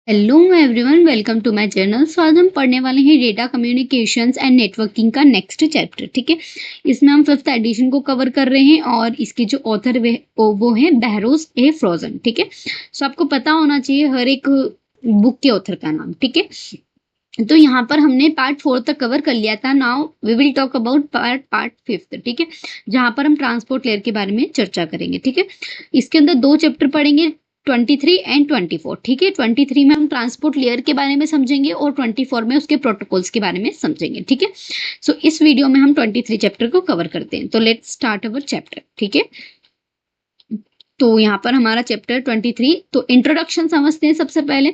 Hello everyone, welcome to my channel. So आज हम पढ़ने वाले हैं डेटा कम्युनिकेशंस एंड नेटवर्किंग का नेक्स्ट चैप्टर। ठीक है, इसमें हम फिफ्थ एडिशन को कवर कर रहे हैं और इसके जो ऑथर वो है बहरोज ए फ्रोजन। ठीक है, सो आपको पता होना चाहिए हर एक बुक के ऑथर का नाम। ठीक है, तो यहाँ पर हमने पार्ट 4 तक कवर कर लिया था। Now we will talk about part 5। ठीक है, जहां पर हम ट्रांसपोर्ट लेयर के बारे में चर्चा करेंगे। ठीक है, इसके अंदर दो चैप्टर पढ़ेंगे, 23 एंड 24। ठीक है, 23 में हम ट्रांसपोर्ट लेयर के बारे में समझेंगे और 24 में उसके प्रोटोकॉल्स के बारे में समझेंगे। ठीक है, सो इस वीडियो में हम 23 चैप्टर को कवर करते हैं। तो लेट्स स्टार्ट अवर चैप्टर। ठीक है, तो यहाँ पर हमारा चैप्टर 23। तो इंट्रोडक्शन समझते हैं सबसे पहले।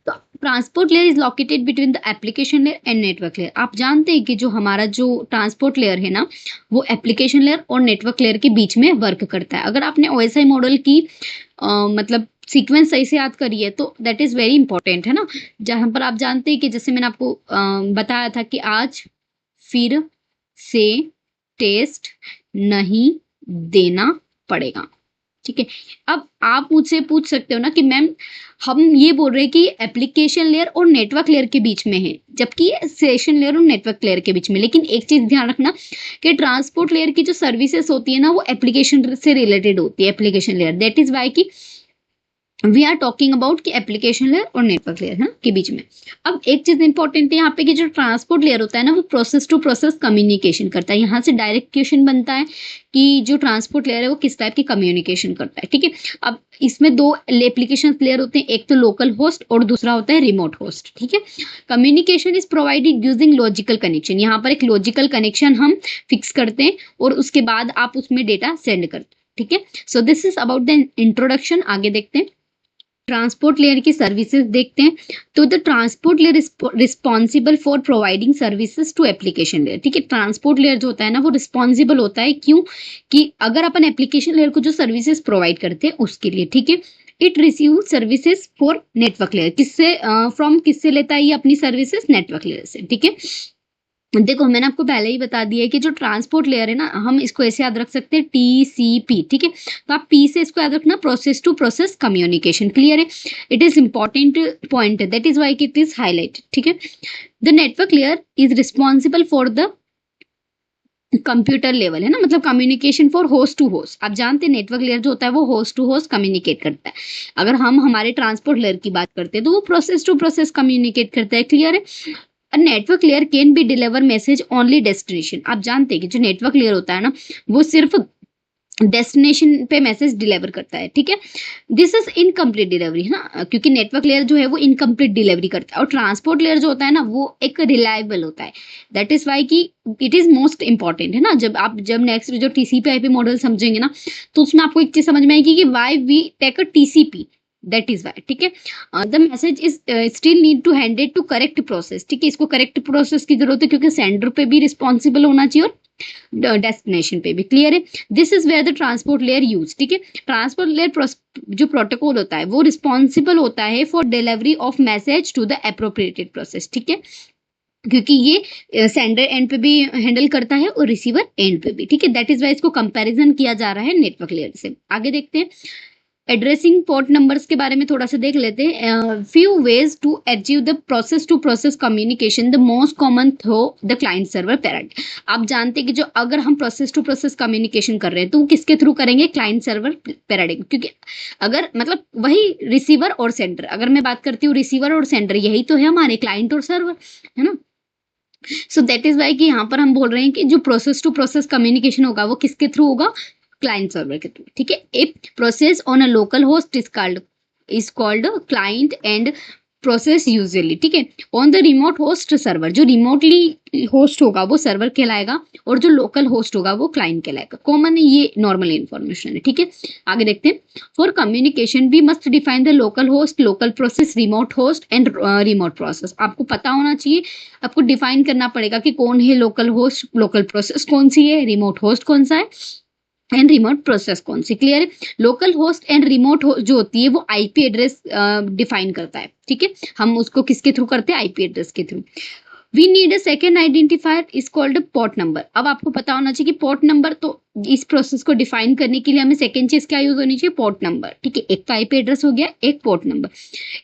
तो transport layer is located between the application layer and network layer. आप जानते हैं कि जो हमारा जो ट्रांसपोर्ट लेयर है ना, वो एप्लीकेशन लेयर और नेटवर्क लेयर के बीच में वर्क करता है। अगर आपने ओएसआई मॉडल की मतलब सीक्वेंस सही से याद करी है तो दैट इज वेरी इंपॉर्टेंट है ना। जहां पर आप जानते हैं कि जैसे मैंने आपको बताया था कि आज फिर से टेस्ट नहीं देना पड़ेगा। ठीक है, अब आप मुझसे पूछ सकते हो ना कि मैम हम ये बोल रहे हैं कि एप्लीकेशन लेयर और नेटवर्क लेयर के बीच में है, जबकि ये सेशन लेयर और नेटवर्क लेयर के बीच में। लेकिन एक चीज ध्यान रखना कि ट्रांसपोर्ट लेयर की जो सर्विसेज होती है ना, वो एप्लीकेशन से रिलेटेड होती है, application layer. That is Y की वी आर टॉकिंग अबाउट कि एप्लीकेशन लेयर और नेटवर्क लेयर है के बीच में। अब एक चीज इंपॉर्टेंट है यहाँ पे कि जो ट्रांसपोर्ट लेयर होता है ना, वो प्रोसेस टू प्रोसेस कम्युनिकेशन करता है। यहाँ से डायरेक्ट क्वेश्चन बनता है कि जो ट्रांसपोर्ट लेयर है वो किस टाइप की कम्युनिकेशन करता है। ठीक है, अब इसमें दो एप्लीकेशन लेयर होते हैं, एक तो लोकल होस्ट और दूसरा होता है रिमोट होस्ट। ठीक है, communication is provided using logical connection. यहाँ पर एक लॉजिकल कनेक्शन हम फिक्स करते हैं और उसके बाद आप उसमें डेटा सेंड करते हैं। ठीक है, so this is about the introduction. आगे देखते हैं, ट्रांसपोर्ट लेयर की सर्विसेज देखते हैं। तो the transport layer responsible for providing services to application layer. ठीक है, ट्रांसपोर्ट लेयर जो होता है ना, वो रिस्पॉन्सिबल होता है। क्यों? कि अगर अपन एप्लीकेशन लेयर को जो सर्विसेज प्रोवाइड करते हैं उसके लिए। ठीक है, it receive services for network layer. किससे फ्रॉम किससे लेता है ये अपनी सर्विसेज? नेटवर्क लेयर से। ठीक है, देखो मैंने आपको पहले ही बता दिया है कि जो ट्रांसपोर्ट लेयर है ना, हम इसको ऐसे याद रख सकते हैं टीसीपी। ठीक है, तो आप पी से इसको याद रखना, process to process communication. Clear है? It is important point, that is why it is highlight. ठीक है, the network layer is responsible for the computer level है ना, मतलब communication for host to host. आप जानते हैं नेटवर्क लेयर जो होता है वो होस्ट टू होस्ट कम्युनिकेट करता है। अगर हम हमारे ट्रांसपोर्ट लेयर की बात करते हैं तो वो प्रोसेस टू प्रोसेस कम्युनिकेट करता है। क्लियर है? Network layer can be deliver message only destination. आप जानते हैं कि जो नेटवर्क लेयर होता है ना, वो सिर्फ डेस्टिनेशन पे मैसेज डिलीवर करता है। ठीक है, दिस इज इनकम्प्लीट डिलीवरी है ना, क्योंकि नेटवर्क लेयर जो है वो इनकम्प्लीट डिलीवरी करता है और ट्रांसपोर्ट लेयर जो होता है ना, वो एक रिलायबल होता है। दैट इज वाई की इट इज मोस्ट इंपॉर्टेंट है ना। जब नेक्स्ट जो टीसीपी आईपी मॉडल समझेंगे ना, तो उसमें आपको एक चीज समझ में आएगी कि why we take a TCP. That is why. ठीक है, the message is still need to hand it to correct process. ठीक है, इसको करेक्ट प्रोसेस की जरूरत है क्योंकि सेंडर पे भी रिस्पॉन्सिबल होना चाहिए और डेस्टिनेशन पे भी। क्लियर है? This is where the transport layer use. ठीक है, ट्रांसपोर्ट लेयर जो प्रोटोकॉल होता है वो रिस्पॉन्सिबल होता है for delivery of message to the appropriated process. ठीक है, क्योंकि ये सेंडर एंड पे भी हैंडल करता है और रिसीवर एंड पे भी। ठीक है, दैट इज वाई इसको कंपैरिजन किया जा रहा है नेटवर्क लेयर से। आगे देखते हैं, एड्रेसिंग पोर्ट नंबर्स के बारे में थोड़ा सा देख लेते हैं। Few ways to achieve the process to process communication, the most common through the client server paradigm. आप जानते हैं कि जो अगर हम प्रोसेस टू प्रोसेस कम्युनिकेशन कर रहे हैं तो वो किसके थ्रू करेंगे? Client server paradigm. क्योंकि अगर मतलब वही रिसीवर और सेंडर, अगर मैं बात करती हूँ रिसीवर और सेंडर, यही तो है हमारे क्लाइंट और सर्वर, है ना। सो दैट इज वाई कि यहाँ पर हम बोल रहे हैं कि जो प्रोसेस टू प्रोसेस कम्युनिकेशन होगा वो किसके थ्रू होगा? क्लाइंट सर्वर के थ्रू। ठीक है, a process on a local host is called client and process usually. ठीक है, on the remote host server, जो रिमोटली होस्ट होगा वो सर्वर कहलाएगा और जो लोकल होस्ट होगा वो क्लाइंट कहलाएगा। कॉमन है, ये नॉर्मल इंफॉर्मेशन है। ठीक है, आगे देखते हैं, for communication we must define the local host, local process, remote host and remote process. आपको पता होना चाहिए, आपको डिफाइन करना पड़ेगा कि कौन है लोकल होस्ट, लोकल प्रोसेस कौन सी है, रिमोट होस्ट कौन सा है एंड रिमोट प्रोसेस कौन सी। क्लियर है? लोकल होस्ट एंड रिमोट जो होती है वो आईपी एड्रेस डिफाइन करता है। ठीक है, हम उसको किसके थ्रू करते हैं? आईपी एड्रेस के through. We need a second identifier is called port number. अब आपको पता होना चाहिए कि पोर्ट नंबर, तो इस प्रोसेस को डिफाइन करने के लिए हमें सेकेंड चीज क्या यूज होनी चाहिए, पोर्ट नंबर। ठीक है, एक तो आईपी एड्रेस हो गया, एक port number.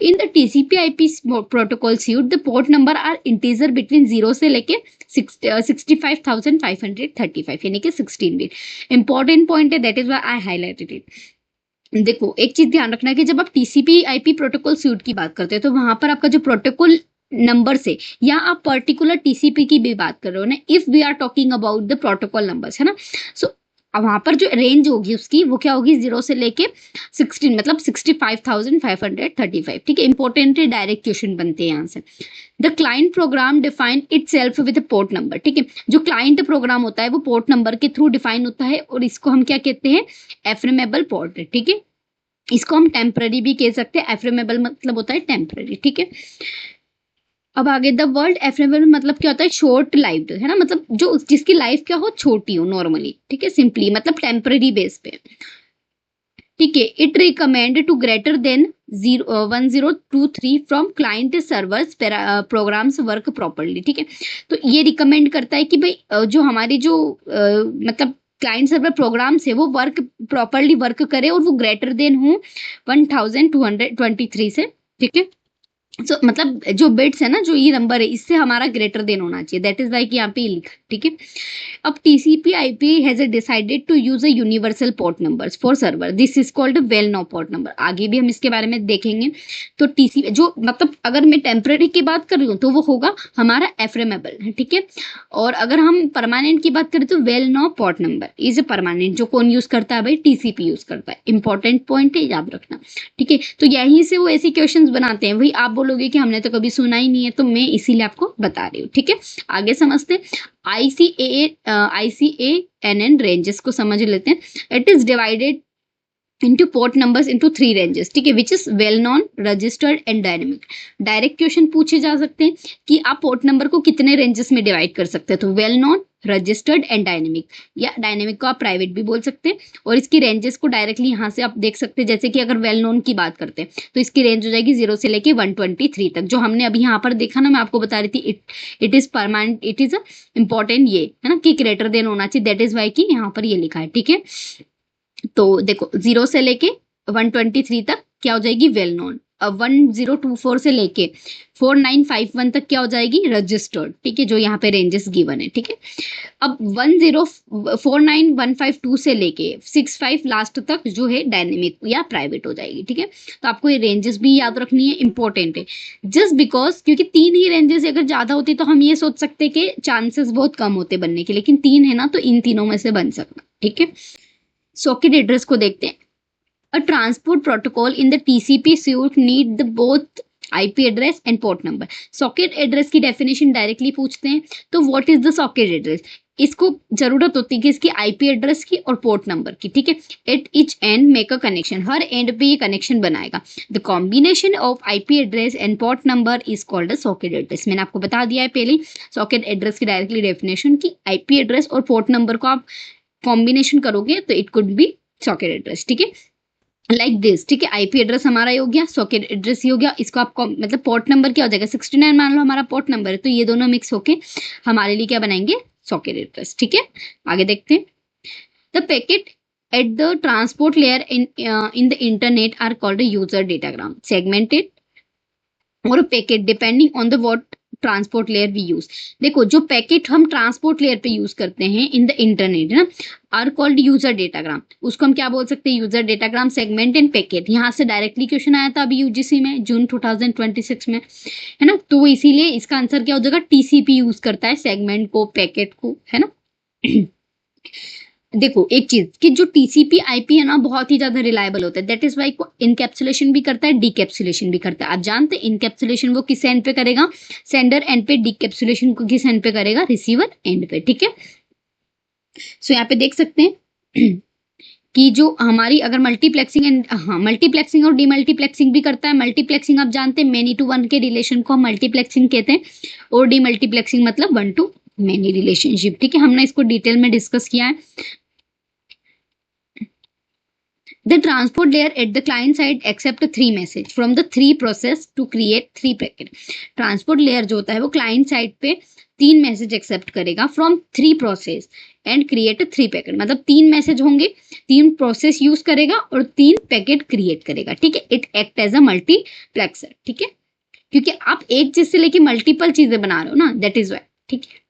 In the TCP IP protocol suite the port number are integer between 0 से लेके 65,535 यानी कि 16 बिट। इंपॉर्टेंट पॉइंट है, that is why I highlighted it. देखो एक चीज ध्यान रखना है कि जब आप टीसीपी आईपी प्रोटोकॉल सूट की बात करते हो तो वहां पर आपका जो प्रोटोकॉल नंबर से, या आप पर्टिकुलर टीसीपी की भी बात कर रहे हो ना, if we are talking about the protocol numbers, है ना, सो वहां पर जो रेंज होगी उसकी वो क्या होगी, 0 से लेके 16, मतलब 65,535। ठीक है, इंपॉर्टेंट डायरेक्ट क्वेश्चन बनते हैं यहाँ से। The client program define it self with port number. ठीक है, जो क्लाइंट प्रोग्राम होता है वो पोर्ट नंबर के थ्रू डिफाइन होता है, और इसको हम क्या कहते हैं, एफ्रेमेबल पोर्ट। ठीक है, इसको हम टेम्पररी भी कह सकते हैं, एफ्रेमेबल मतलब होता है टेम्पररी। ठीक है, अब आगे, द वर्ल्ड एफ्रेमेबल मतलब क्या होता है, शॉर्ट लाइव्ड, है ना, मतलब जो जिसकी लाइफ क्या हो, छोटी हो नॉर्मली। ठीक है, सिंपली मतलब टेम्पररी बेस पे। ठीक है, it recommend to greater than 1023 from client servers programs work properly. ठीक है, तो ये रिकमेंड करता है कि भाई जो हमारी जो मतलब क्लाइंट सर्वर प्रोग्राम्स है वो वर्क प्रॉपरली वर्क करे, और वो ग्रेटर देन हो 1223 से। ठीक है, मतलब जो बिट्स है ना, जो ये नंबर है, इससे हमारा ग्रेटर देन होना चाहिए, दैट इज लाइक यहाँ पे ये लिखा। ठीक है, अब TCP IP has decided to use a universal port numbers for server, this is called well known port number. आगे भी हम इसके बारे में देखेंगे। तो टीसीपी जो मतलब अगर मैं टेम्पररी की बात कर रही हूँ तो वो होगा हमारा एफ्रेमेबल। ठीक है, और अगर हम परमानेंट की बात करें तो well known port number is a permanent. जो कौन यूज करता है भाई, टीसीपी यूज करता है। इंपॉर्टेंट पॉइंट है, याद रखना। ठीक है, तो यहीं से वो ऐसे क्वेश्चंस बनाते हैं, वही आप बोलोगे कि हमने तो कभी सुना ही नहीं है, तो मैं इसीलिए आपको बता रही हूँ। ठीक है, आगे समझते। ICANN रेंजेस को समझ लेते हैं। It is divided into port numbers into 3 ranges। ठीक है, which is well non, registered and dynamic. Direct question पूछे जा सकते हैं कि आप पोर्ट नंबर को कितने रेंजेस में डिवाइड कर सकते हैं, तो well non, registered and dynamic, या डायनेमिक को आप प्राइवेट भी बोल सकते हैं। और इसकी रेंजेस को डायरेक्टली यहाँ से आप देख सकते हैं, जैसे कि अगर वेल नोन की बात करते हैं तो इसकी रेंज हो जाएगी 0 से लेके 123 तक। जो हमने अभी यहाँ पर देखा ना, मैं आपको बता रही थी, it is permanent, it is important, ये है ना कि ग्रेटर देन होना चाहिए, दैट इज वाई की यहाँ पर ये लिखा है। ठीक है, तो देखो 0 से लेके 123 तक क्या हो जाएगी, वेल नोन। अब 1024 से लेके 4951 तक क्या हो जाएगी, रजिस्टर्ड। ठीक है, जो यहाँ पे रेंजेस गिवन है। ठीक है, अब 1049152 से लेके 65 लास्ट तक जो है डायनेमिक या प्राइवेट हो जाएगी। ठीक है, तो आपको ये रेंजेस भी याद रखनी है, इंपॉर्टेंट है। जस्ट बिकॉज क्योंकि 3 ही रेंजेस अगर ज्यादा होती तो हम ये सोच सकते कि चांसेस बहुत कम होते बनने के, लेकिन 3 है ना, तो इन तीनों में से बन सकता। ठीक है, सॉकेट एड्रेस को देखते हैं। अ transport protocol in the TCP suit need the both IP address and port number. Socket address की डेफिनेशन डायरेक्टली पूछते हैं, तो what is the socket address, इसको जरूरत होती है कि इसकी आईपी एड्रेस की और पोर्ट नंबर की। ठीक है, at each and make a connection, her and पे ये कनेक्शन बनाएगा। The combination of IP address and port number is called a socket address. मैंने आपको बता दिया है पहले सॉकेट एड्रेस की डायरेक्टली डेफिनेशन की, आईपी एड्रेस और पोर्ट नंबर को आप कॉम्बिनेशन करोगे तो it could be socket address. ठीक है, लाइक दिस। ठीक है, आईपी एड्रेस हमारा ही हो गया, सॉकेट एड्रेस ही हो गया। इसको आपको मतलब पोर्ट नंबर क्या हो जाएगा, 69 मान लो हमारा पोर्ट नंबर है, तो ये दोनों मिक्स होके हमारे लिए क्या बनाएंगे, सॉकेट एड्रेस। ठीक है, आगे देखते हैं। The packet at the transport layer in the internet are called user datagram, segmented और packet depending on the what transport layer we use. देखो जो पैकेट हम ट्रांसपोर्ट लेयर पे यूज करते हैं इन द इंटरनेट ना, आर कॉल्ड यूजर डेटाग्राम। उसको हम क्या बोल सकते हैं, user datagram, segment end packet. यहाँ से डायरेक्टली क्वेश्चन आया था अभी यूजीसी में जून 2026 में, है ना, तो इसीलिए इसका आंसर क्या हो जाएगा, टीसीपी यूज करता है सेगमेंट को, पैकेट को, है ना। देखो एक चीज कि जो टीसीपी आईपी है ना बहुत ही ज्यादा रिलायबल होता है, दैट इज वाई को इनकैप्सुलेशन भी करता है, डिकैप्सुलेशन भी करता है। आप जानते हैं इनकैप्सुलेशन वो किस एंड पे करेगा, सेंडर एंड पे, डिकैप्सुलेशन को किस एंड पे करेगा, रिसीवर एंड पे। ठीक है, सो यहाँ पे देख सकते हैं कि जो हमारी अगर मल्टीप्लेक्सिंग एंड, हाँ मल्टीप्लेक्सिंग और डीमल्टीप्लेक्सिंग भी करता है। मल्टीप्लेक्सिंग आप जानते हैं मेनी टू वन के रिलेशन को हम मल्टीप्लेक्सिंग कहते हैं, और डीमल्टीप्लेक्सिंग मतलब वन टू मेनी रिलेशनशिप। ठीक है, हमने इसको डिटेल में डिस्कस किया है। The transport layer at the client side accept 3 message from the 3 process to create 3 packet. Transport layer जो होता है वो client side पे 3 मैसेज एक्सेप्ट करेगा from 3 process and create 3 packet, मतलब 3 मैसेज होंगे, 3 प्रोसेस यूज करेगा और 3 पैकेट क्रिएट करेगा, ठीक है। It act as a multiplexer, ठीक है, क्योंकि आप एक चीज से लेके मल्टीपल चीजें बना रहे हो ना, दैट इज वाई, ठीक है।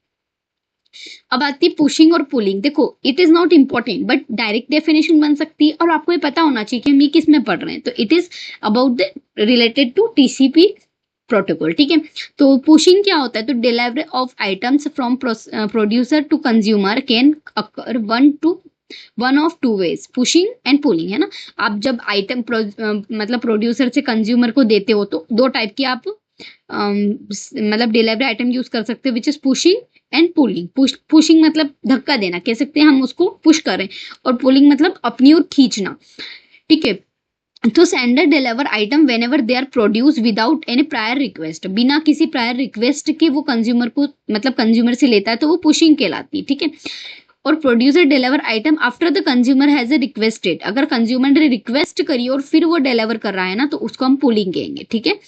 अब आती है पुशिंग और पुलिंग। देखो it is not important but direct definition बन सकती है और आपको ये पता होना चाहिए कि हम ये किस में पढ़ रहे हैं। तो it is about the related to TCP protocol, ठीक है। तो पुशिंग क्या होता है, तो delivery of items from producer to consumer can occur one of two ways, pushing and pulling, है ना। आप जब आइटम मतलब प्रोड्यूसर से कंज्यूमर को देते हो तो दो टाइप की आप मतलब डिलीवरी आइटम यूज कर सकते हो, which is pushing and pulling. Pushing मतलब धक्का देना, कह सकते हैं हम उसको पुश करें, और पुलिंग मतलब अपनी ओर खींचना, ठीक है। तो sender deliver item whenever they are produce without any prior request, बिना किसी प्रायर रिक्वेस्ट के वो कंज्यूमर को मतलब कंज्यूमर से लेता है तो वो पुशिंग कहलाती है, ठीक है। और producer deliver item after the consumer has a requested, अगर कंज्यूमर ने रिक्वेस्ट करी और फिर वो डिलीवर कर रहा है ना तो उसको हम पुलिंग कहेंगे, ठीक है।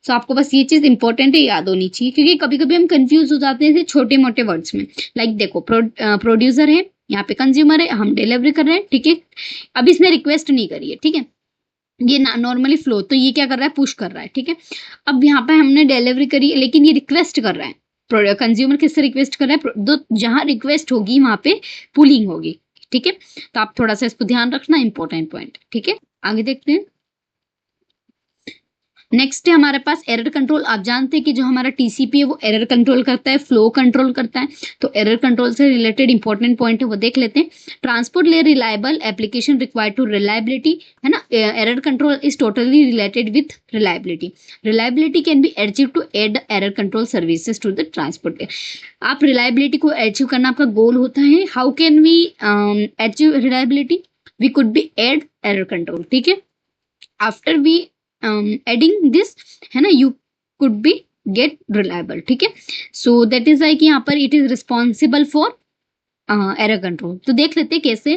सो आपको बस ये चीज इंपॉर्टेंट है, याद होनी चाहिए, क्योंकि कभी कभी हम कंफ्यूज हो जाते हैं छोटे मोटे वर्ड्स में। लाइक देखो प्रोड्यूसर है, यहाँ पे कंज्यूमर है, हम डिलीवरी कर रहे हैं, ठीक है। अब इसने रिक्वेस्ट नहीं करी है, ठीक है, ये नॉर्मली फ्लो, तो ये क्या कर रहा है, पुश कर रहा है, ठीक है। अब यहाँ पे हमने डिलीवरी करी लेकिन ये रिक्वेस्ट कर रहा है, कंज्यूमर किससे रिक्वेस्ट कर रहा है, तो जहां रिक्वेस्ट होगी वहां पे पुलिंग होगी, ठीक है। तो आप थोड़ा सा इसको ध्यान रखना, इंपॉर्टेंट पॉइंट, ठीक है। आगे देखते हैं। नेक्स्ट है हमारे पास एरर कंट्रोल। आप जानते हैं कि जो हमारा टीसीपी है वो एरर कंट्रोल करता है, फ्लो कंट्रोल करता है। तो एरर कंट्रोल से रिलेटेड इंपॉर्टेंट पॉइंट है वो देख लेते हैं। Transport layer reliable application required to reliability, है ना। Error control is totally related with reliability. Reliability can be achieve to add error control services to the transport layer. आप reliability को achieve करना आपका गोल होता है। How can we achieve reliability, we could be add error control, ठीक है। After we adding this, है ना, you could be get reliable, ठीक है। सो दैट इज लाइक यहाँ पर it is responsible for error control. तो देख लेते हैं कैसे।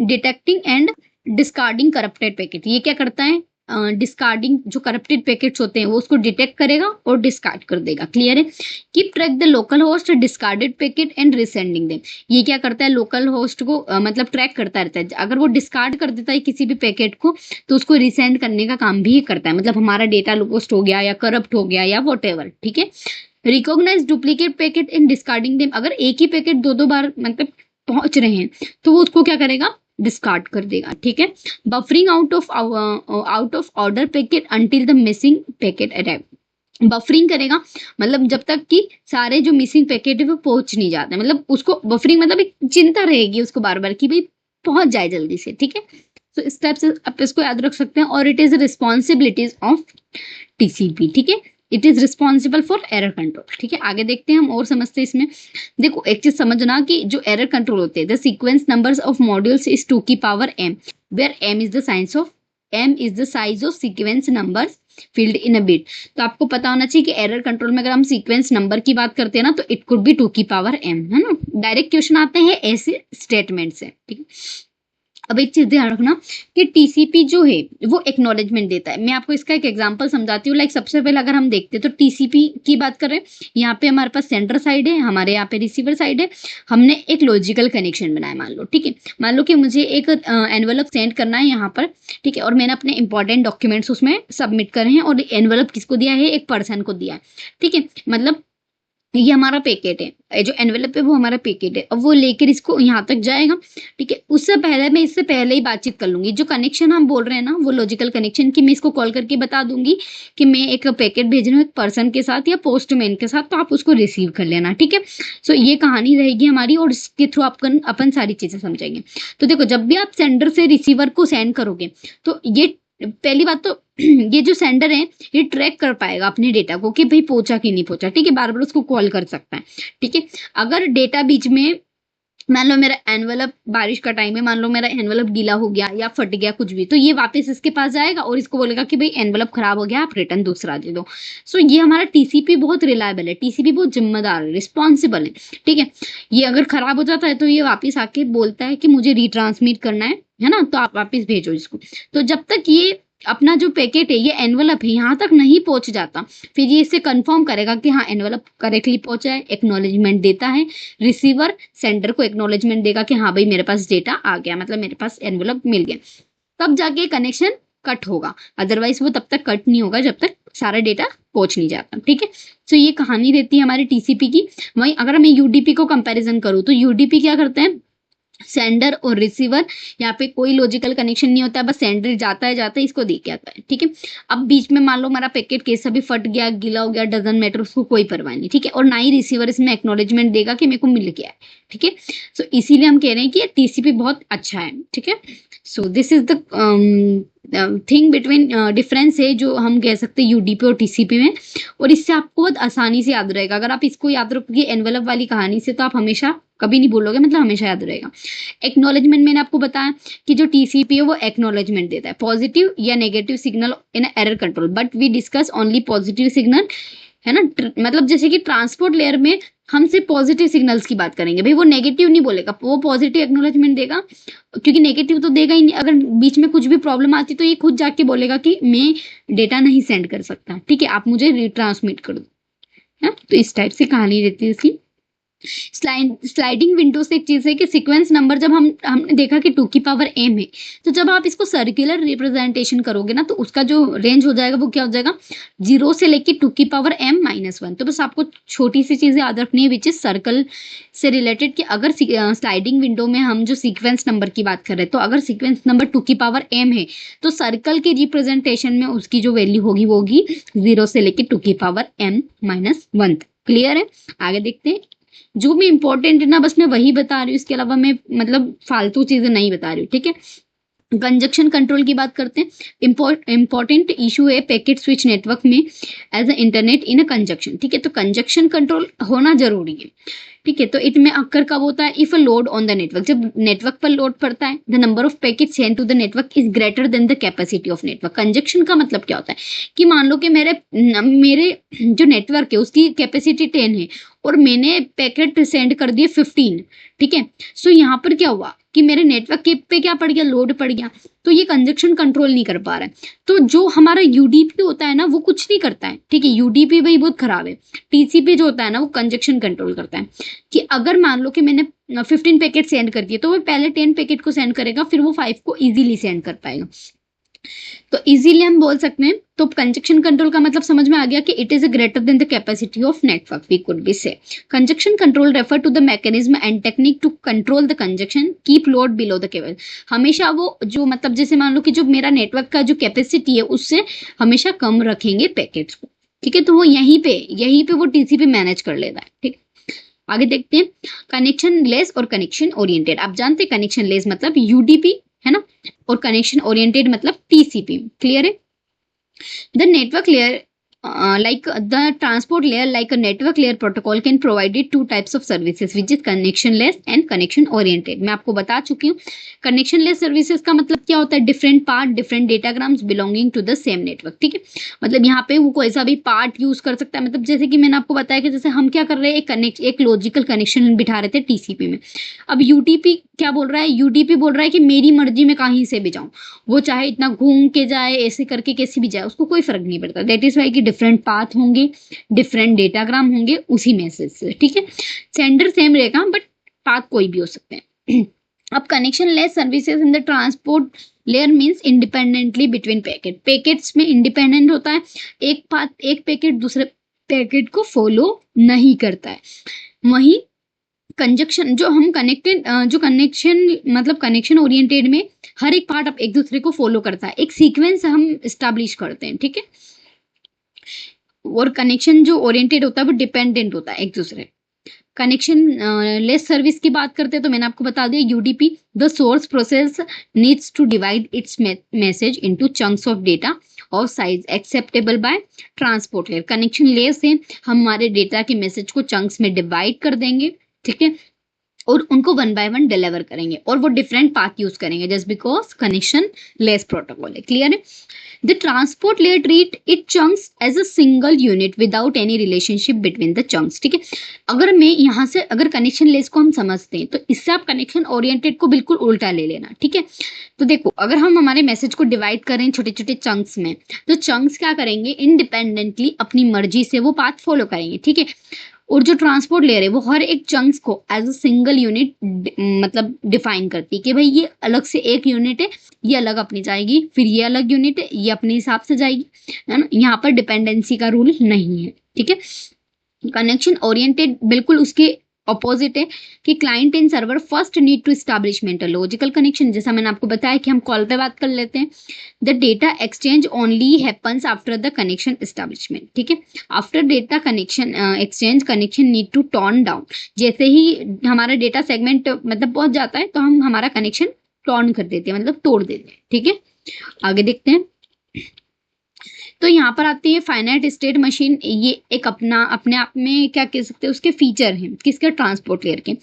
Detecting and discarding corrupted packet, ये क्या करता है, डिस्कार्डिंग जो करप्टेड पैकेट्स होते हैं वो उसको डिटेक्ट करेगा और डिस्कार्ड कर देगा, क्लियर है। Keep track the local host discarded packet and resending them, ये क्या करता है, लोकल होस्ट को मतलब ट्रैक करता रहता है। अगर वो डिस्कार्ड कर देता है किसी भी पैकेट को तो उसको रिसेंड करने का काम भी करता है, मतलब हमारा डेटा लोस्ट हो गया या करप्ट हो गया या वॉटएवर, ठीक है। रिकॉग्नाइज डुप्लीकेट पैकेट इन डिस्कार्डिंग देम, अगर एक ही पैकेट दो बार मतलब पहुंच रहे हैं तो वो उसको क्या करेगा, डिस्कार्ड कर देगा, ठीक है। Buffering out of order packet until the missing packet arrive, buffering करेगा मतलब जब तक कि सारे जो मिसिंग पैकेट है वो पहुंच नहीं जाते, मतलब उसको बफरिंग मतलब एक चिंता रहेगी उसको बार बार कि भाई पहुंच जाए जल्दी से, ठीक है। तो इस टाइप से आप इसको याद रख सकते हैं। और it is responsibilities of TCP, ठीक है, it is responsible for error control, ठीक है। आगे देखते हैं हम और समझते हैं इसमें। देखो एक चीज समझना कि जो एरर कंट्रोल होते हैं, the sequence numbers of modules is 2 की power m, where m is the size of sequence numbers field in a bit. तो आपको पता होना चाहिए कि एरर कंट्रोल में अगर हम सीक्वेंस नंबर की बात करते हैं ना तो इट कुड बी 2 की पावर m, है ना। डायरेक्ट क्वेश्चन आते हैं ऐसे स्टेटमेंट से, ठीक है। अब एक चीज ध्यान रखना कि टीसीपी जो है वो एक्नॉलेजमेंट देता है। मैं आपको इसका एक एग्जांपल समझाती हूँ। लाइक सबसे पहले अगर हम देखते हैं तो टीसीपी की बात करें, यहाँ पे हमारे पास सेंडर साइड है, हमारे यहाँ पे रिसीवर साइड है। हमने एक लॉजिकल कनेक्शन बनाया, मान लो, ठीक है। मान लो कि मुझे एक एनवेलप सेंड करना है यहाँ पर, ठीक है, और मैंने अपने इंपॉर्टेंट डॉक्यूमेंट्स उसमें सबमिट करे हैं और एनवेलप किसको दिया है, एक पर्सन को दिया है, ठीक है। मतलब ये हमारा पैकेट है, जो एनवेलप है वो हमारा पैकेट है। अब वो लेकर इसको यहाँ तक जाएगा, ठीक है। उससे पहले मैं इससे पहले ही बातचीत कर लूंगी। जो कनेक्शन हम बोल रहे हैं ना वो लॉजिकल कनेक्शन की, मैं इसको कॉल करके बता दूंगी कि मैं एक पैकेट भेज रही हूँ एक पर्सन के साथ या पोस्टमैन के साथ, तो आप उसको रिसीव कर लेना, ठीक है। सो ये कहानी रहेगी हमारी और इसके थ्रू अपन सारी चीजें समझेंगे। तो देखो जब भी आप सेंडर से रिसीवर को सेंड करोगे तो ये पहली बात तो ये जो सेंडर है ये ट्रैक कर पाएगा अपने डेटा को कि भाई पहुंचा कि नहीं पहुंचा, ठीक है। बार बार उसको कॉल कर सकता है, ठीक है। अगर डेटा बीच में मान लो मेरा एनवेलप, बारिश का टाइम है, मान लो मेरा एनवेलप गीला हो गया या फट गया कुछ भी, तो ये वापस इसके पास जाएगा और इसको बोलेगा कि भाई एनवेलप खराब हो गया, आप रिटर्न दूसरा दे दो। सो ये हमारा टीसीपी बहुत रिलायबल है, टीसीपी बहुत जिम्मेदार है, रिस्पॉन्सिबल है, ठीक है। ये अगर खराब हो जाता है तो ये वापिस आके बोलता है कि मुझे रिट्रांसमिट करना है है ना, तो आप वापस भेजो इसको। तो जब तक ये अपना जो पैकेट है, ये एनवलप है, यहाँ तक नहीं पहुंच जाता, फिर ये इससे कंफर्म करेगा कि हाँ एनवलप करेक्टली पहुंचा है, एक्नॉलेजमेंट देता है, रिसीवर सेंडर को एक्नॉलेजमेंट देगा कि हाँ भाई मेरे पास डेटा आ गया, मतलब मेरे पास एनवलप मिल गया, तब जाके कनेक्शन कट होगा, अदरवाइज वो तब तक कट नहीं होगा जब तक सारा डेटा पहुंच नहीं जाता। ठीक है, तो ये कहानी रहती है हमारे टीसीपी की। वहीं अगर मैं यूडीपी को कंपैरिजन करूँ तो यूडीपी क्या करते हैं, सेंडर और रिसीवर, यहाँ पे कोई लॉजिकल कनेक्शन नहीं होता है, बस सेंडर जाता है इसको दे के आता है। ठीक है, अब बीच में मान लो हमारा पैकेट कैसा भी फट गया, गीला हो गया, डजन मैटर, उसको कोई परवाह नहीं। ठीक है, और ना ही रिसीवर इसमें एक्नॉलेजमेंट देगा कि मेरे को मिल गया है। ठीक है, सो इसीलिए हम कह रहे हैं कि टीसीपी बहुत अच्छा है। ठीक है, so this is the thing between, difference है जो हम कह सकते हैं यूडीपी और टीसीपी में, और इससे आपको बहुत आसानी से याद रहेगा। अगर आप इसको याद रखोगे एनवेलप वाली कहानी से, तो आप हमेशा कभी नहीं भूलोगे, मतलब हमेशा याद रहेगा। एक्नॉलेजमेंट मैंने आपको बताया कि जो टीसीपी है वो एक्नॉलेजमेंट देता है, पॉजिटिव या negative signal in error control, but we discuss only positive signal, है ना। मतलब जैसे कि ट्रांसपोर्ट लेयर में हम सिर्फ पॉजिटिव सिग्नल्स की बात करेंगे, भाई वो नेगेटिव नहीं बोलेगा, वो पॉजिटिव एक्नॉलेजमेंट देगा, क्योंकि नेगेटिव तो देगा ही नहीं। अगर बीच में कुछ भी प्रॉब्लम आती तो ये खुद जाके बोलेगा कि मैं डेटा नहीं सेंड कर सकता, ठीक है, आप मुझे रिट्रांसमिट कर दो, है। तो इस टाइप से कहानी रहती है इसकी। स्लाइडिंग विंडो से एक चीज है कि सीक्वेंस नंबर, जब हमने देखा कि 2 की पावर m है, तो जब आप इसको सर्कुलर रिप्रेजेंटेशन करोगे ना, तो उसका जो रेंज हो जाएगा वो क्या हो जाएगा, 0 से लेके 2 की पावर m-1। तो बस आपको छोटी सी चीजें याद रखनी है विच इज सर्कल से रिलेटेड, कि अगर स्लाइडिंग विंडो में हम जो सीक्वेंस नंबर की बात कर रहे हैं, तो अगर सीक्वेंस नंबर 2 की पावर m है, तो सर्कल के रिप्रेजेंटेशन में उसकी जो वैल्यू होगी वो होगी 0 से लेके 2 की पावर m-1। क्लियर है, आगे देखते हैं। जो भी इंपॉर्टेंट है ना, बस मैं वही बता रही हूँ, इसके अलावा मैं मतलब फालतू चीजें नहीं बता रही हूँ। ठीक है, कंजक्शन कंट्रोल की बात करते हैं। इंपॉर्टेंट इशू है पैकेट स्विच नेटवर्क में as a internet in a congestion. ठीक है, तो कंजक्शन कंट्रोल होना जरूरी है। ठीक है, तो इट में अक्कर कब होता है, if a load on the network, जब नेटवर्क पर लोड पड़ता है, the number of packet send to the network is greater than the capacity of network. Congestion का मतलब क्या होता है कि मान लो कि मेरे जो नेटवर्क है उसकी कैपेसिटी 10 है और मैंने पैकेट सेंड कर दिए 15। ठीक है, सो यहाँ पर क्या हुआ कि मेरे नेटवर्क के पे क्या पड़ गया, लोड पड़ गया, तो ये कंजक्शन कंट्रोल नहीं कर पा रहा है। तो जो हमारा यूडीपी होता है ना, वो कुछ नहीं करता है। ठीक है, यूडीपी भाई बहुत खराब है। टीसीपी जो होता है ना, वो कंजक्शन कंट्रोल करता है, कि अगर मान लो कि मैंने 15 पैकेट सेंड कर दिए, तो वो पहले 10 पैकेट को सेंड करेगा, फिर वो 5 को इजीली सेंड कर पाएगा। तो इजीली हम बोल सकते हैं, तो कंजक्शन कंट्रोल का मतलब समझ में आ गया कि it is greater than the capacity of network, we could be say. Congestion control refer to the mechanism and technique to control the congestion, keep load below the cable. हमेशा वो जो मतलब जैसे मान लो कि जो मेरा नेटवर्क का जो कैपेसिटी है उससे हमेशा कम रखेंगे पैकेट्स को। ठीक है, तो वो यहीं पे वो टीसीपी मैनेज कर लेता है। ठीक, आगे देखते हैं कनेक्शन लेस और कनेक्शन ओरिएंटेड। आप जानते हैं कनेक्शन लेस मतलब यूडीपी, है ना, और कनेक्शन ओरिएंटेड मतलब टीसीपी। क्लियर है, the network layer like the transport layer, like a network layer protocol can provide two types of services which is connectionless and connection oriented। मैं आपको बता चुकी हूँ connectionless services का मतलब क्या होता है, different part different datagrams belonging to the same network. ठीक है, मतलब यहाँ पे वो कोई सा भी पार्ट यूज कर सकता है। मतलब जैसे कि मैंने आपको बताया कि जैसे हम क्या कर रहे हैं, एक लॉजिकल कनेक्शन बिठा रहे थे टीसीपी में। अब यूटीपी क्या बोल रहा है, यूडीपी बोल रहा है कि मेरी मर्जी में कहीं से भी जाऊं, वो चाहे इतना घूम के जाए, ऐसे करके कैसे भी जाए, उसको कोई फर्क नहीं पड़ता। दैट इज वाई कि डिफरेंट पाथ होंगे, डिफरेंट डेटाग्राम होंगे उसी मैसेज से। ठीक है, सेंडर सेम रहेगा बट पाथ कोई भी हो सकते हैं। अब connection less services in the transport layer means independently between packets में इंडिपेंडेंट होता है, एक पैकेट दूसरे पैकेट को फॉलो नहीं करता है। वहीं कंजक्शन जो हम कनेक्शन ओरिएंटेड में हर एक पार्ट एक दूसरे को फॉलो करता है, एक सीक्वेंस हम स्टैब्लिश करते हैं। ठीक है, और कनेक्शन जो ओरिएंटेड होता है वो डिपेंडेंट होता है एक दूसरे। कनेक्शन लेस सर्विस की बात करते हैं तो मैंने आपको बता दिया UDP, the source process needs to divide its message into chunks of data और size acceptable by transport layer. Connection layer से हम हमारे डेटा के मैसेज को चंक्स में डिवाइड कर देंगे। ठीक है, और उनको वन बाय वन डिलीवर करेंगे और वो डिफरेंट पाथ यूज करेंगे just because connectionless protocol है। क्लियर है? The transport layer treat it chunks as a single unit without any relationship between the chunks. ठीक है, अगर मैं यहाँ से अगर कनेक्शन लेस को हम समझते हैं तो इससे आप कनेक्शन ओरिएंटेड को बिल्कुल उल्टा ले लेना। ठीक है, तो देखो अगर हम हमारे मैसेज को डिवाइड करें छोटे छोटे चंक्स में, तो चंक्स क्या करेंगे, इंडिपेंडेंटली अपनी मर्जी से वो पाथ फॉलो करेंगे। ठीक है, और जो ट्रांसपोर्ट लेयर है वो हर एक चंक्स को एज अ सिंगल यूनिट मतलब डिफाइन करती है कि भाई ये अलग से एक यूनिट है, ये अलग अपनी जाएगी, फिर ये अलग यूनिट है, ये अपने हिसाब से जाएगी, है ना। यहाँ पर डिपेंडेंसी का रूल नहीं है। ठीक है, कनेक्शन ओरिएंटेड बिल्कुल उसके ऑपोजिट है कि client and server first need to establishment a logical connection. जैसा मैंने आपको बताया कि हम कॉल पे बात कर लेते हैं। The data exchange only happens after the connection establishment. ठीक है, after data connection exchange connection need to turn down. जैसे ही हमारा डेटा सेगमेंट मतलब पहुंच जाता है तो हम हमारा कनेक्शन टर्न कर देते हैं, मतलब तोड़ देते हैं। ठीक है, आगे देखते हैं। तो यहाँ पर आती है फाइनाइट स्टेट मशीन। ये एक अपने आप में क्या कह सकते हैं, उसके फीचर हैं किसके, ट्रांसपोर्ट लेयर के।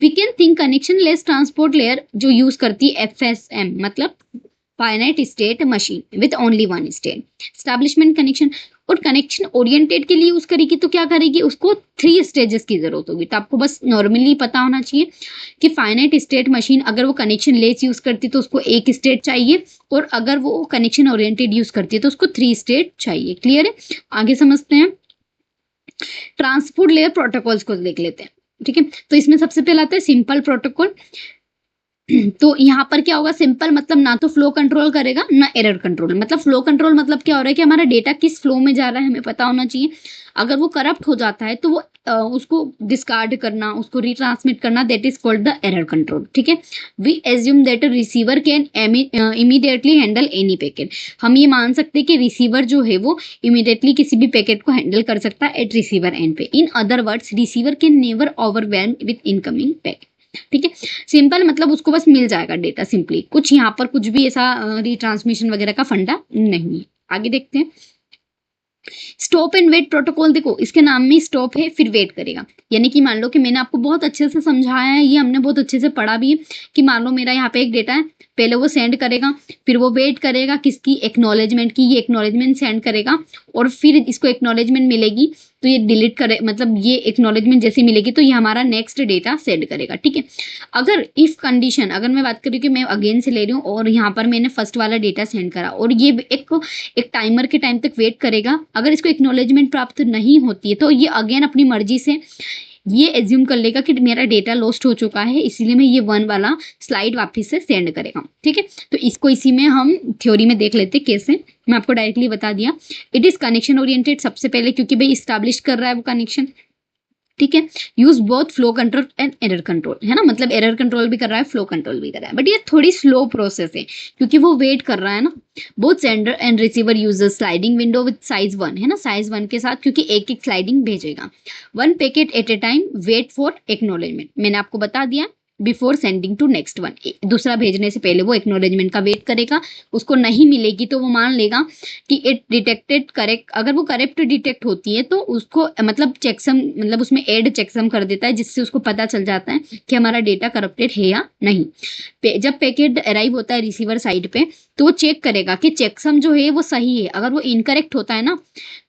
We can think connectionless transport layer जो यूज करती है FSM मतलब finite state machine with only one state establishment connection. और कनेक्शन ओरिएंटेड के लिए यूज करेगी तो क्या करेगी, उसको 3 स्टेजेस की जरूरत होगी। तो आपको बस नॉर्मली पता होना चाहिए कि फाइनाइट स्टेट मशीन अगर वो कनेक्शन लेस यूज करती तो उसको एक स्टेट चाहिए, और अगर वो कनेक्शन ओरिएंटेड यूज करती है तो उसको 3 स्टेट चाहिए। क्लियर है? आगे समझते हैं। ट्रांसपोर्ट लेयर प्रोटोकॉल्स को देख लेते हैं। ठीक है, तो इसमें सबसे पहला आता है सिंपल प्रोटोकॉल। तो यहाँ पर क्या होगा, सिंपल मतलब ना तो फ्लो कंट्रोल करेगा ना एरर कंट्रोल। मतलब फ्लो कंट्रोल मतलब क्या हो रहा है कि हमारा डेटा किस फ्लो में जा रहा है हमें पता होना चाहिए। अगर वो करप्ट हो जाता है तो वो उसको डिस्कार्ड करना, उसको रिट्रांसमिट करना, that is called the error control. ठीक है, we assume that receiver can immediately handle any packet. हम ये मान सकते हैं कि रिसीवर जो है वो इमीडिएटली किसी भी पैकेट को हैंडल कर सकता है एट रिसीवर एंड पे। In other words receiver can never overwhelm with incoming packet. ठीक है, सिंपल मतलब उसको बस मिल जाएगा डेटा सिंपली, कुछ यहाँ पर कुछ भी ऐसा रिट्रांसमिशन वगैरह का फंडा नहीं है। आगे देखते हैं। Stop and wait protocol. देखो इसके नाम में स्टॉप है फिर वेट करेगा, यानी कि मान लो कि मैंने आपको बहुत अच्छे से समझाया है, ये हमने बहुत अच्छे से पढ़ा भी है कि मान लो मेरा यहाँ पे एक डेटा है, पहले वो सेंड करेगा, फिर वो वेट करेगा किसकी, एक्नॉलेजमेंट की। ये एक्नॉलेजमेंट सेंड करेगा और फिर इसको एक्नॉलेजमेंट मिलेगी तो ये डिलीट करे, मतलब ये एक्नॉलेजमेंट जैसे मिलेगी तो ये हमारा नेक्स्ट डेटा सेंड करेगा। ठीक है, अगर इफ कंडीशन, अगर मैं बात करूँ कि मैं अगेन से ले रही हूँ और यहाँ पर मैंने फर्स्ट वाला डेटा सेंड करा और ये एक टाइमर के टाइम तक वेट करेगा, अगर इसको एक्नॉलेजमेंट प्राप्त नहीं होती है तो ये अगेन अपनी मर्जी से ये एज्यूम कर लेगा कि मेरा डेटा लॉस्ट हो चुका है, इसीलिए मैं ये 1 वाला स्लाइड वापस से सेंड करेगा। ठीक है, तो इसको इसी में हम थ्योरी में देख लेते कैसे। मैं आपको डायरेक्टली बता दिया, इट इज कनेक्शन ओरिएंटेड सबसे पहले, क्योंकि भाई स्टैब्लिश कर रहा है वो कनेक्शन। ठीक है, use both flow control and error control, है ना, मतलब एरर कंट्रोल भी कर रहा है फ्लो कंट्रोल भी कर रहा है, बट ये थोड़ी स्लो प्रोसेस है क्योंकि वो वेट कर रहा है ना। Both sender and receiver users sliding window with size 1, है ना, साइज 1 के साथ, क्योंकि एक एक स्लाइडिंग भेजेगा। 1 packet at a time, wait for acknowledgement. मैंने आपको बता दिया before sending to next one, दूसरा भेजने से पहले वो एक्नॉलेजमेंट का वेट करेगा, उसको नहीं मिलेगी तो वो मान लेगा कि इट डिटेक्टेड करेक्ट। अगर वो करेक्ट डिटेक्ट होती है तो उसको मतलब चेकसम, मतलब उसमें एड चेकसम कर देता है, जिससे उसको पता चल जाता है कि हमारा डेटा करप्टेड है या नहीं। जब पैकेट अराइव होता है रिसीवर साइड पे तो वो चेक करेगा कि चेकसम जो है वो सही है। अगर वो इनकरेक्ट होता है ना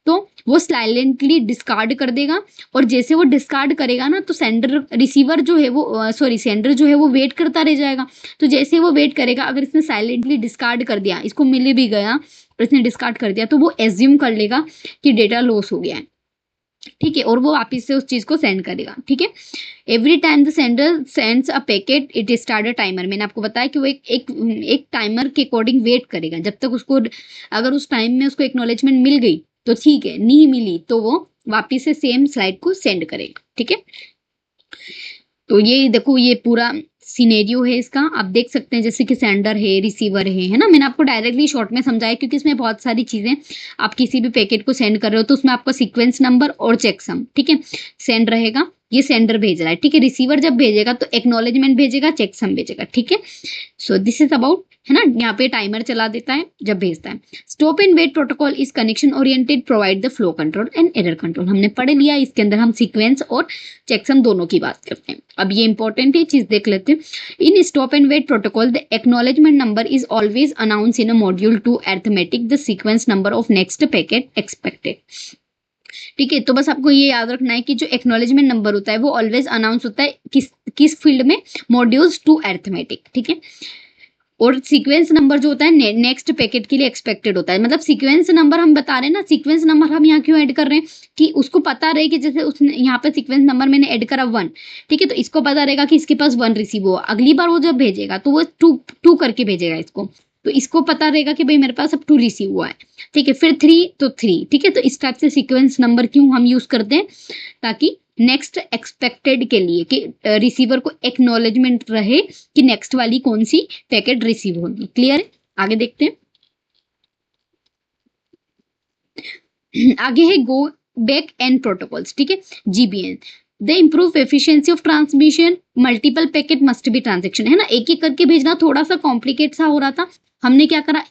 तो वो साइलेंटली डिस्कार्ड कर देगा, और जैसे वो डिस्कार्ड करेगा ना तो रिसीवर जो है वो सेंडर जो है वो वेट करता रह जाएगा। तो जैसे वो वेट करेगा, अगर इसने साइलेंटली डिस्कार्ड कर दिया, इसको मिल भी गया और इसने डिस्कार्ड कर दिया, तो वो एज्यूम कर लेगा कि डेटा लॉस हो गया है। ठीक है, और वो वापिस से उस चीज को सेंड करेगा। ठीक है, every time the sender sends a packet it start a timer. मैंने आपको बताया कि वो एक टाइमर के अकॉर्डिंग वेट करेगा जब तक उसको, अगर उस टाइम में उसको एक्नॉलेजमेंट मिल गई तो ठीक है, नहीं मिली तो वो वापिस से सेम स्लाइड को सेंड करेगा। ठीक है, तो ये देखो ये पूरा सिनेरियो है इसका, आप देख सकते हैं जैसे कि सेंडर है, रिसीवर है ना। मैंने आपको डायरेक्टली शॉर्ट में समझाया क्योंकि इसमें बहुत सारी चीजें, आप किसी भी पैकेट को सेंड कर रहे हो तो उसमें आपका सीक्वेंस नंबर और चेकसम, ठीक है, सेंड रहेगा। ये सेंडर भेज रहा है, ठीक है। रिसीवर जब भेजेगा तो एक्नॉलेजमेंट भेजेगा, चेकसम भेजेगा, ठीक है। सो दिस इज अबाउट है ना, यहाँ पे टाइमर चला देता है जब भेजता है। Stop and wait protocol is connection oriented, provide the flow control and error control. हमने पढ़ लिया, इसके अंदर हम सीक्वेंस और चेकसम दोनों की बात करते हैं। अब ये इंपॉर्टेंट है, चीज देख लेते हैं। In stop and wait protocol the acknowledgement number is always announce in a module two arithmetic the sequence number of next packet expected. ठीक है, तो बस आपको ये याद रखना है कि जो एक्नॉलेजमेंट नंबर होता है वो ऑलवेज अनाउंस होता है किस फील्ड में, मॉड्यूल्स टू अरिथमेटिक। ठीक है, और सीक्वेंस नंबर जो होता है नेक्स्ट पैकेट के लिए एक्सपेक्टेड होता है। मतलब सीक्वेंस नंबर हम बता रहे हैं ना, सीक्वेंस नंबर हम यहाँ क्यों ऐड कर रहे हैं कि उसको पता रहे कि जैसे उसने यहाँ पे सीक्वेंस नंबर मैंने ऐड करा 1, ठीक है, तो इसको पता रहेगा कि इसके पास 1 रिसीव हुआ। अगली बार वो जब भेजेगा तो वो 2 करके भेजेगा इसको, तो इसको पता रहेगा कि भाई मेरे पास अब 2 रिसीव हुआ है। ठीक है, फिर 3 तो 3। ठीक है, तो इस टाइप से सीक्वेंस नंबर क्यों हम यूज करते हैं, ताकि नेक्स्ट एक्सपेक्टेड के लिए कि रिसीवर को एक्नॉलेजमेंट रहे कि नेक्स्ट वाली कौन सी पैकेट रिसीव होगी। क्लियर है, आगे देखते हैं। आगे है गो बैक एंड प्रोटोकॉल्स। ठीक है, जीबीएन the improve efficiency of transmission, multiple packet must be transaction. है ना, एक एक करके भेजना थोड़ा सा कॉम्प्लिकेट सा हो रहा था। हमने क्या करा,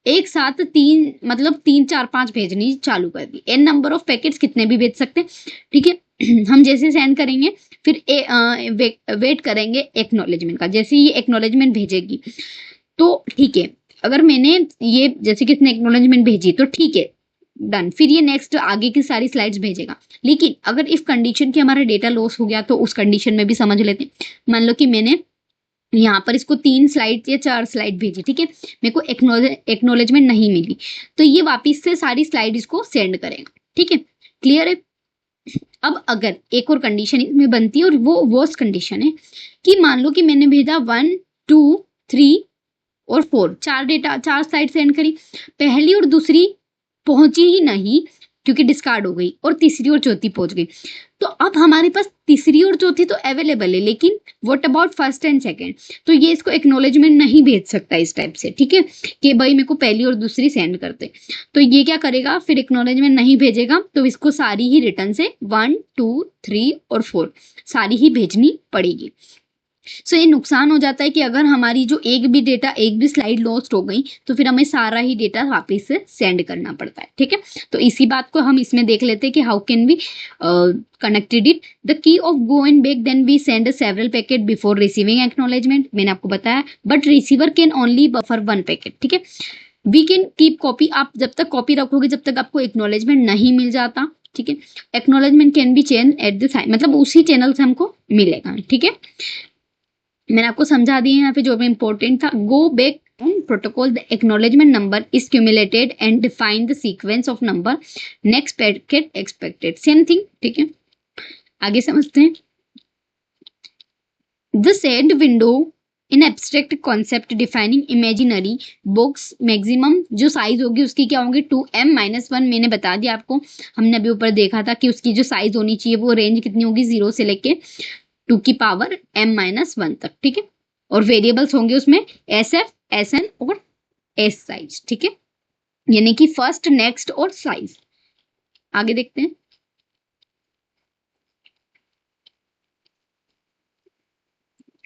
एक साथ 3 मतलब 3 4 5 भेजनी चालू कर दी। एन नंबर ऑफ पैकेट्स कितने भी भेज सकते हैं। ठीक है, हम जैसे सेंड करेंगे फिर वेट करेंगे एक्नॉलेजमेंट का। जैसे ये एक्नॉलेजमेंट भेजेगी तो ठीक है, अगर मैंने ये जैसे किसने एक्नॉलेजमेंट भेजी तो ठीक है, डन, फिर ये नेक्स्ट आगे की सारी स्लाइड्स भेजेगा। लेकिन अगर इफ कंडीशन की हमारा डेटा लॉस हो गया तो उस कंडीशन में भी समझ लेते हैं। मान लो कि मैंने यहाँ पर इसको 3 स्लाइड या 4 स्लाइड भेजी, ठीक है, मेरे को एक्नॉलेजमेंट नहीं मिली, तो ये वापिस से सारी स्लाइड इसको सेंड करेगा। ठीक है, क्लियर है। अब अगर एक और कंडीशन इसमें बनती है और वो वर्स्ट कंडीशन है कि मान लो कि मैंने भेजा 1 2 3 और 4, 4 स्लाइड सेंड करी, पहली और दूसरी पहुंची ही नहीं क्योंकि डिस्कार्ड हो गई, और तीसरी और चौथी पहुंच गई। तो अब हमारे पास तीसरी और चौथी तो अवेलेबल है, लेकिन what about first and second, तो ये इसको एक्नॉलेजमेंट नहीं भेज सकता इस टाइप से। ठीक है, कि भाई मेरे को पहली और दूसरी सेंड करते, तो ये क्या करेगा, फिर एक्नॉलेजमेंट नहीं भेजेगा, तो इसको सारी ही रिटर्न से 1 2 3 और 4 सारी ही भेजनी पड़ेगी। सो ये नुकसान हो जाता है कि अगर हमारी जो एक भी स्लाइड लॉस्ट हो गई तो फिर हमें सारा ही डेटा वापस से सेंड करना पड़ता है। ठीक है, तो इसी बात को हम इसमें देख लेते हैं कि how can we connected it. The key of go and back, then we send several packet before receiving acknowledgement, मैंने आपको बताया, but receiver can only buffer 1 packet. ठीक है, वी कैन कीप कॉपी, आप जब तक कॉपी रखोगे जब तक आपको एक्नॉलेजमेंट नहीं मिल जाता। ठीक है, acknowledgement can be change at the side, मतलब उसी चैनल से हमको मिलेगा। ठीक है, मैंने आपको समझा दिया यहाँ पे जो भी इंपॉर्टेंट था। Go back protocol, the acknowledgement number is cumulated and define the sequence of number next packet expected, same thing. ठीक है, आगे समझते हैं। The send window in abstract concept defining imaginary box, maximum जो साइज होगी उसकी क्या होगी 2m-1। मैंने बता दिया आपको, हमने अभी ऊपर देखा था कि उसकी जो साइज होनी चाहिए वो रेंज कितनी होगी 0 से लेके 2 की पावर m-1 तक। ठीक है, और वेरिएबल्स होंगे उसमें SF, SN और S साइज। ठीक है, यानी कि फर्स्ट, नेक्स्ट और साइज। आगे देखते हैं।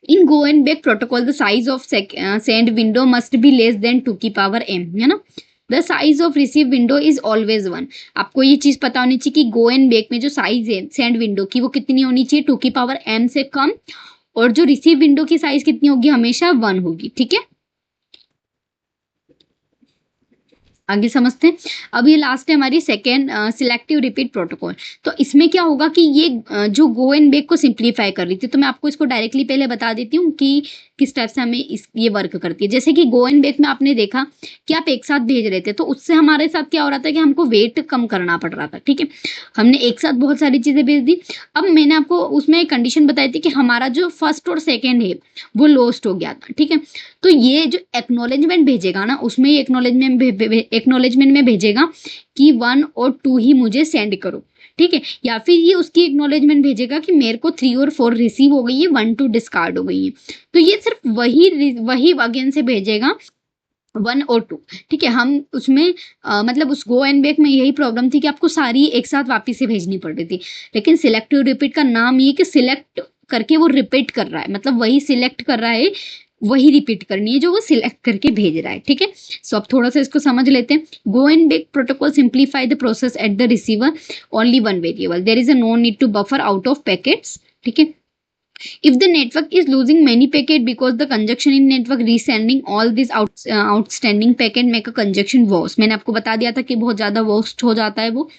In go and back protocol the size of send window must be less than 2 की पावर m, है ना। The size of receive window is always 1। आपको ये चीज पता होनी चाहिए कि गो एंड बैक में जो साइज है सेंड विंडो की वो कितनी होनी चाहिए 2 की पावर m से कम, और जो रिसीव विंडो की साइज कितनी होगी, हमेशा 1 होगी। ठीक है, आगे समझते हैं। अब ये लास्ट है हमारी सेकेंड सिलेक्टिव रिपीट प्रोटोकॉल। तो इसमें क्या होगा कि ये जो गो एंड बैक को सिंप्लीफाई कर रही थी, तो मैं आपको इसको डायरेक्टली पहले बता देती हूँ कि किस टाइप से हमें ये वर्क करती है। जैसे कि गो एंड बैक में आपने देखा कि आप एक साथ भेज रहे थे, तो उससे हमारे साथ क्या हो रहा था कि हमको वेट कम करना पड़ रहा था। ठीक है, हमने एक साथ बहुत सारी चीजें भेज दी। अब मैंने आपको उसमें एक कंडीशन बताई थी कि हमारा जो फर्स्ट और सेकेंड है वो लॉस्ट हो गया था। ठीक है, तो ये जो एक्नॉलेजमेंट भेजेगा ना, उसमें एक्नॉलेजमेंट में भेजेगा कि 1 और 2 ही मुझे सेंड करो। ठीक है, या फिर ये उसकी एक्नॉलेजमेंट भेजेगा कि मेरे को 3 और 4 रिसीव हो गई है, 1 2 डिस्कार्ड हो गई है। तो ये सिर्फ वही अगेन से भेजेगा 1 और 2। ठीक है, हम उसमें मतलब उस गो एंड बैक में यही प्रॉब्लम थी कि आपको सारी एक साथ वापिस से भेजनी पड़ रही थी। लेकिन सिलेक्टिव रिपीट का नाम ये कि सिलेक्ट करके वो रिपीट कर रहा है, मतलब वही सिलेक्ट कर रहा है वही रिपीट करनी है जो वो सिलेक्ट करके भेज रहा है, ठीक है। सो अब थोड़ा सा इसको समझ लेते हैं। Go and back protocol simplify the process at the receiver only one variable, there is a no need to buffer out of packets, ठीक है। If the network is losing many packet because the congestion in network, resending all these outstanding packet make a congestion worse। मैंने आपको बता दिया था कि बहुत ज्यादा worst हो जाता है वो।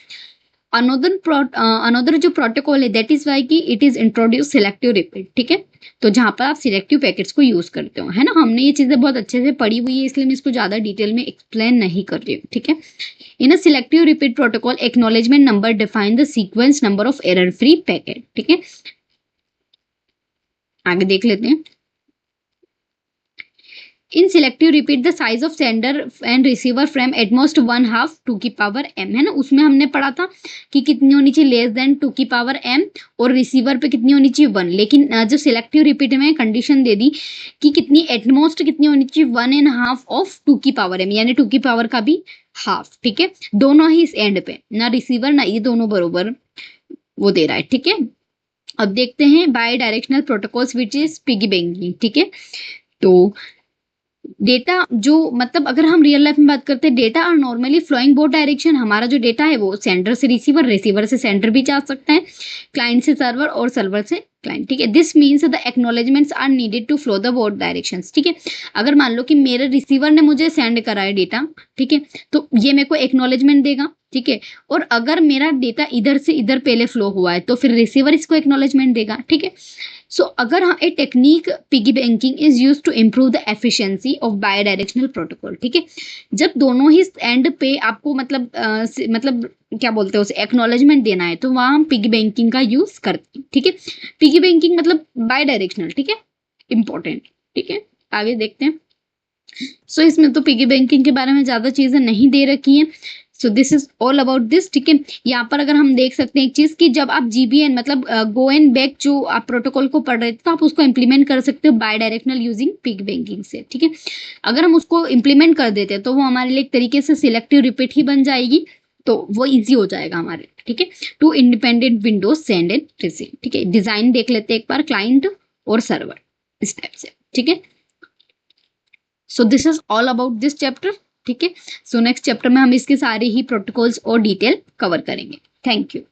अनदर जो प्रोटोकॉल है दैट इज वाई कि it is introduce selective repeat, ठीक है। तो जहां पर आप सिलेक्टिव पैकेट्स को यूज करते हो, है ना। हमने ये चीजें बहुत अच्छे से पढ़ी हुई है, इसलिए मैं इसको ज्यादा डिटेल में एक्सप्लेन नहीं कर रही हूँ, ठीक है। In a selective repeat protocol acknowledgement number define the sequence number of error free packet, ठीक है। आगे देख लेते हैं। In selective repeat the size of sender and receiver frame at most 1/2 2 की पावर m, है ना। उसमें हमने पढ़ा था कि कितनी होनी चाहिए, लेस देन 2 की पावर m, और रिसीवर पे कितनी होनी चाहिए 1। लेकिन जो सिलेक्टिव रिपीट में कंडीशन दे दी कि कितनी एटमोस्ट कितनी होनी चाहिए 1.5 ऑफ 2 की पावर m, यानी 2 की पावर का भी हाफ, ठीक है। दोनों ही इस एंड पे, ना रिसीवर ना ये, दोनों बरोबर वो दे रहा है, ठीक है। अब देखते हैं bidirectional protocols which is piggy banking, ठीक है। तो डेटा जो मतलब अगर हम रियल लाइफ में बात करते हैं, data are normally flowing both direction. हमारा जो डेटा है वो सेंडर से रिसीवर, रिसीवर से सेंडर भी जा सकता है, क्लाइंट से सर्वर और सर्वर से क्लाइंट, ठीक है। This means the acknowledgements are needed to flow the both directions, ठीक है। अगर मान लो कि मेरे रिसीवर ने मुझे सेंड करा है डेटा, ठीक है, तो ये मेरे को एक्नॉलेजमेंट देगा, ठीक है। और अगर मेरा डेटा इधर से इधर पहले फ्लो हुआ है तो फिर रिसीवर इसको एक्नॉलेजमेंट देगा, ठीक है। सो अगर a technique piggy banking is use to improve the efficiency of bidirectional protocol, ठीक है। जब दोनों ही एंड पे आपको मतलब क्या बोलते हैं उसे एक्नॉलेजमेंट देना है, तो वहां हम पिगी बैंकिंग का यूज करते हैं, ठीक है। पिगी बैंकिंग मतलब बाय डायरेक्शनल, ठीक है, इंपॉर्टेंट, ठीक है। आगे देखते हैं। सो इसमें तो पिगी बैंकिंग के बारे में ज्यादा चीजें नहीं दे रखी हैं। सो this is all about this, ठीक है। यहाँ पर अगर हम देख सकते हैं एक चीज कि जब आप जीबीएन मतलब गो एंड बैक जो आप प्रोटोकॉल को पढ़ रहे थे, तो आप उसको इंप्लीमेंट कर सकते हो bidirectional using pig banking से, ठीक है। अगर हम उसको इंप्लीमेंट कर देते हैं तो वो हमारे लिए एक तरीके से सिलेक्टिव रिपीट ही बन जाएगी, तो वो इजी हो जाएगा हमारे, ठीक है। Two independent windows send and receive, ठीक है। डिजाइन देख लेते हैं एक बार, क्लाइंट और सर्वर, इस टाइप से, ठीक है। So this is all about this chapter, ठीक है। सो नेक्स्ट चैप्टर में हम इसके सारे ही प्रोटोकॉल्स और डिटेल कवर करेंगे। Thank you.